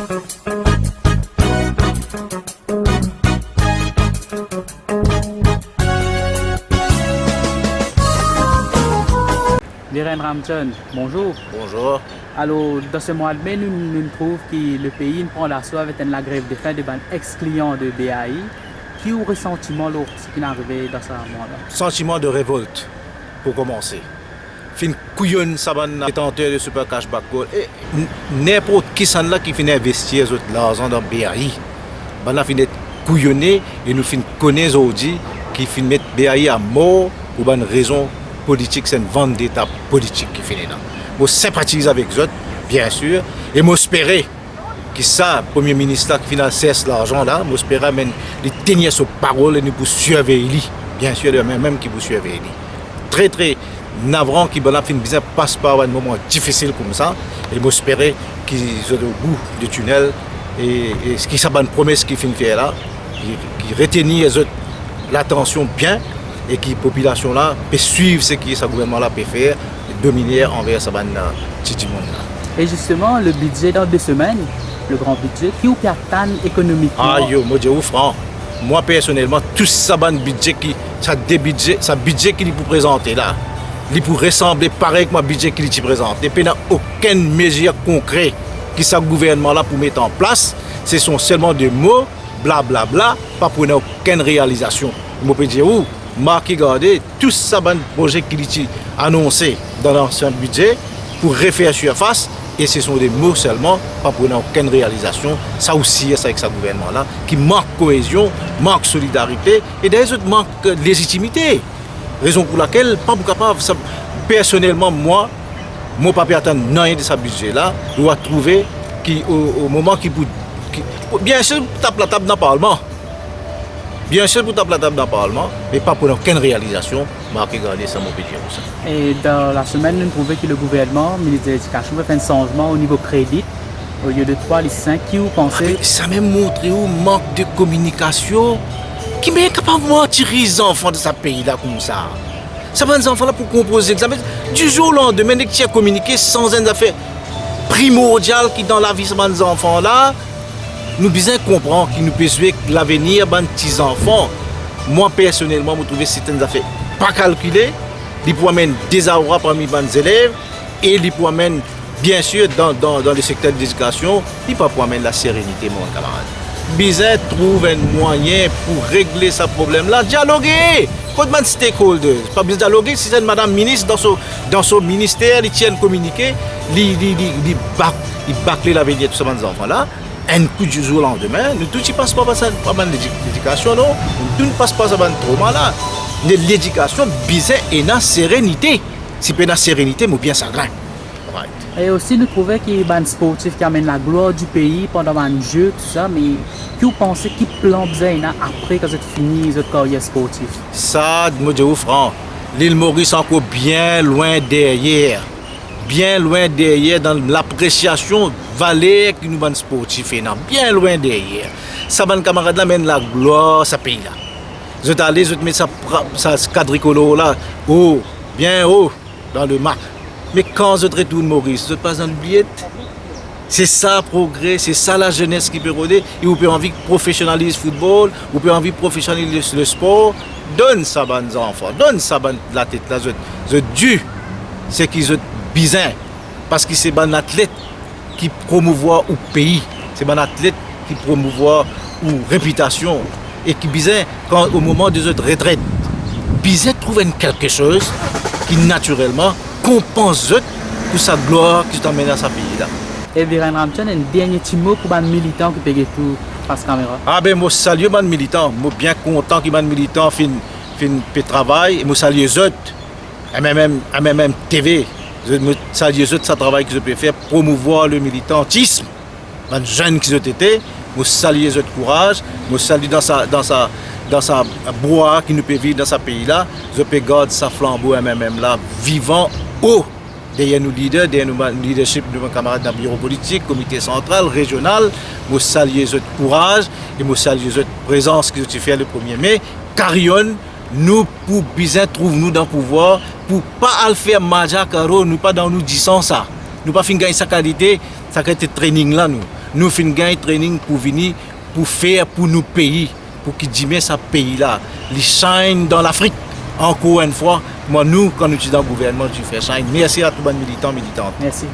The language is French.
Viren Ramchan, bonjour. Bonjour. Alors, dans ce mois de mai, nous trouvons que le pays prend la soie avec la grève de faim de ban ex-clients de BAI. Qui a eu ressentiment là, ce qui est arrivé dans ce mois-là? Sentiment de révolte, pour commencer. Fin couillonne, ça va détenteur de super cashback. Et n'importe qui s'en là qui finit investir l'argent dans BAI. Ben là, finit couillonné et nous fin connaître aujourd'hui qui finit mettre BAI à mort pour une raison politique, c'est une vendetta politique qui finit là. Moi sympathise avec eux, bien sûr, et moi espérer que ça, le Premier ministre qui finance l'argent là, moi espérer même les tenir sur parole et nous pour surveiller, bien sûr, même qui vous surveiller. Très très navrant qui passe par un moment difficile comme ça, et moi espérer qu'ils soient au bout du tunnel et ce qui ça une promesse qui finit faire là, qui retenir l'attention bien. Et que la population là peut suivre ce que ce gouvernement là peut faire, dominer envers ce petit monde là. Et justement, le budget dans 2 semaines, le grand budget, qui est atteint économiquement? Ah yo, moi je vous franc. Moi personnellement, tout ça budget budget qu'il peut présenter là, il peut ressembler pareil que mon budget qu'il te présente. Et puis il n'y a aucune mesure concrète que ce gouvernement là pour mettre en place. Ce sont seulement des mots, blablabla, bla, bla, pas pour aucune réalisation. Je peux dire où? Marquez, regardez, tout ça, un projet qui est annoncé dans l'ancien budget pour refaire surface, et ce sont des mots seulement, pas pour aucune réalisation. Ça aussi, c'est avec ce gouvernement-là, qui manque cohésion, manque solidarité, et d'ailleurs, manque légitimité. Raison pour laquelle, pas capable, personnellement, moi, pas pu attendre rien de ce budget-là, je dois trouver qu'au moment bien sûr, tape la table dans le Parlement. Bien sûr, pour taper la table dans le Parlement, mais pas pour aucune réalisation. Marquez, regardez, ça m'a pété pour ça. Et dans la semaine, nous trouvons que le gouvernement, le ministre de l'Éducation, va faire un changement au niveau crédit. Au lieu de 3, les 5, qui vous pensez? Ça m'a montré un manque de communication qui m'est capable de tirer les enfants de ce pays-là comme ça. Ça va les enfants là pour composer l'examen. Du jour au lendemain, dès que tu as communiqué sans une affaire primordiale qui dans la vie de ces enfants-là, nous devons comprendre qu'il nous peut jouer l'avenir de nos petits-enfants. Moi, personnellement, je trouve certaines affaires pas calculées. Ils peuvent amener des désarroi parmi les élèves et ils peuvent amener, bien sûr, dans le secteur de l'éducation, ils peuvent amener la sérénité, mon camarade. Bizarre trouve un moyen pour régler ce problème-là. Dialoguer! Quand les stakeholders, pas besoin de dialoguer, si c'est madame ministre dans son ministère, ils tiennent communiquer, ils bâclent l'avenir de tous ces enfants-là. Un coup du jour au lendemain, nous tous ne passons pas par l'éducation, non? Nous ne passons pas par ce trauma-là. L'éducation, bizarre, et la sérénité. Si pas la sérénité, mais bien ça grain. Right. Et aussi, nous trouvons qu'il y a des sportifs qui amènent la gloire du pays pendant un jeu, tout ça, mais que vous pensez qu'il plan besoin après quand vous avez fini votre carrière sportive? Ça, je dis franc, l'île Maurice est encore bien loin derrière. Bien loin derrière dans l'appréciation valeur que nous avons sportifs, bien loin derrière. Ça va camarade là mène la gloire ça pays là. Je vais aller, je vais mettre ça quadricolore là, haut, bien haut, dans le mât. Mais quand je retourne Maurice, je passe dans l'oubliette. C'est ça le progrès, c'est ça la jeunesse qui peut rôder. Et vous pouvez envie de professionnaliser le football, vous pouvez envie de professionnaliser le sport. Donne ça à nos enfants, donne ça à la tête là. Je dis, c'est qu'ils ont besoin. Parce que c'est un athlète qui promouvoit au pays. C'est un athlète qui promouvoit ou réputation. Et qui besoin, au moment de notre retraite, besoin de trouver quelque chose qui naturellement compense pour sa gloire qui t'amène à ce pays-là. Et Viren Ramchan, un dernier petit mot pour les militants qui payent tout face caméra. Ah ben moi salue les militants, moi bien content que les militants fin travail et moi salue les autres, même TV, je salue les autres ça travail que je peux faire promouvoir le militantisme, les jeunes qui ont été, moi salue les autres courage, moi salue dans sa bois qui nous peut vivre dans ce pays-là, je peux garder sa flambeau même là vivant haut. Derrière nos leaders, derrière nos leadership de nos camarades dans le bureau politique, comité central, régional, je salue votre courage et je salue votre présence que tu fais le 1er mai. Carillon, nous pour bien trouver-nous dans le pouvoir, pour pas faire magia caro, nous pas dans nous disons ça. Nous pas fin gagner sa qualité training là nous. nous finissons gagner training pour venir, pour faire pour nos pays, pour qu'il dise bien ce pays-là, il shine dans l'Afrique. Encore une fois, moi, nous, quand nous sommes dans le gouvernement, tu fais shine. Merci à tous les militants, militantes. Merci.